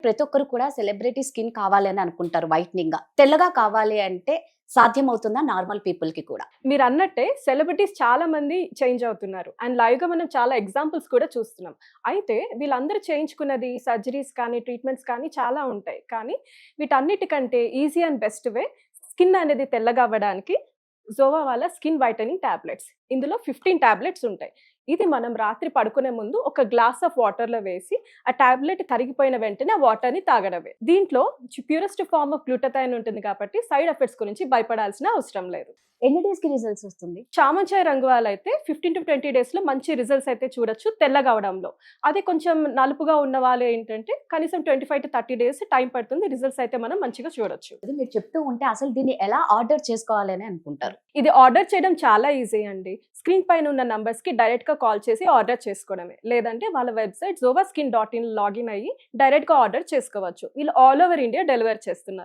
ప్రతి ఒక్కరు కూడా సెలబ్రిటీ స్కిన్ కావాలి అని అనుకుంటారు వైట్నింగ్ గా. తెల్లగా కావాలి అంటే సాధ్యమవుతుందా నార్మల్ పీపుల్ కి కూడా? మీరు అన్నట్టే సెలబ్రిటీస్ చాలా మంది చేంజ్ అవుతున్నారు అండ్ లైవ్ గా మనం చాలా ఎగ్జాంపుల్స్ కూడా చూస్తున్నాం. అయితే వీళ్ళందరూ చేయించుకున్నది సర్జరీస్ కానీ ట్రీట్మెంట్స్ కానీ చాలా ఉంటాయి. కానీ వీటన్నిటికంటే easy and best way skin అనేది తెల్లగా అవ్వడానికి జోవా వాళ్ళ స్కిన్ వైటనింగ్ టాబ్లెట్స్. ఇందులో 15 టాబ్లెట్స్ ఉంటాయి. ఇది మనం రాత్రి పడుకునే ముందు ఒక గ్లాస్ ఆఫ్ వాటర్ లో వేసి ఆ టాబ్లెట్ కరిగిపోయిన వెంటనే ఆ వాటర్ ని తాగడమే. దీంట్లో ప్యూరెస్ట్ ఫార్మ్ ఆఫ్ గ్లూటథైన్ ఉంటుంది కాబట్టి సైడ్ ఎఫెక్ట్స్ గురించి భయపడాల్సిన అవసరం లేదు. ఎన్ని డేస్ కి రిజల్ట్స్ వస్తుంది? చామంచాయ రంగు వాళ్ళైతే 15 to 20 డేస్ లో మంచి రిజల్ట్స్ అయితే చూడొచ్చు తెల్లగా అవడంలో. అదే కొంచెం నలుపుగా ఉన్న వాళ్ళు ఏంటంటే కనీసం 25 to 30 డేస్ టైం పడుతుంది. రిజల్ట్స్ అయితే మనం మంచిగా చూడొచ్చు. అది మీరు చెప్తూ ఉంటే అసలు దీన్ని ఎలా ఆర్డర్ చేసుకోవాలి అని అనుకుంటారు? ఇది ఆర్డర్ చేయడం చాలా ఈజీ అండి. స్క్రీన్ పైన ఉన్న నంబర్స్ కి డైరెక్ట్ గా కాల్ చేసి ఆర్డర్ చేసుకోవడమే. లేదంటే వాళ్ళ వెబ్సైట్ zovaskin.in లాగిన్ అయ్యి డైరెక్ట్ గా ఆర్డర్ చేసుకోవచ్చు. వీళ్ళు ఆల్ ఓవర్ ఇండియా డెలివర్ చేస్తున్నారు.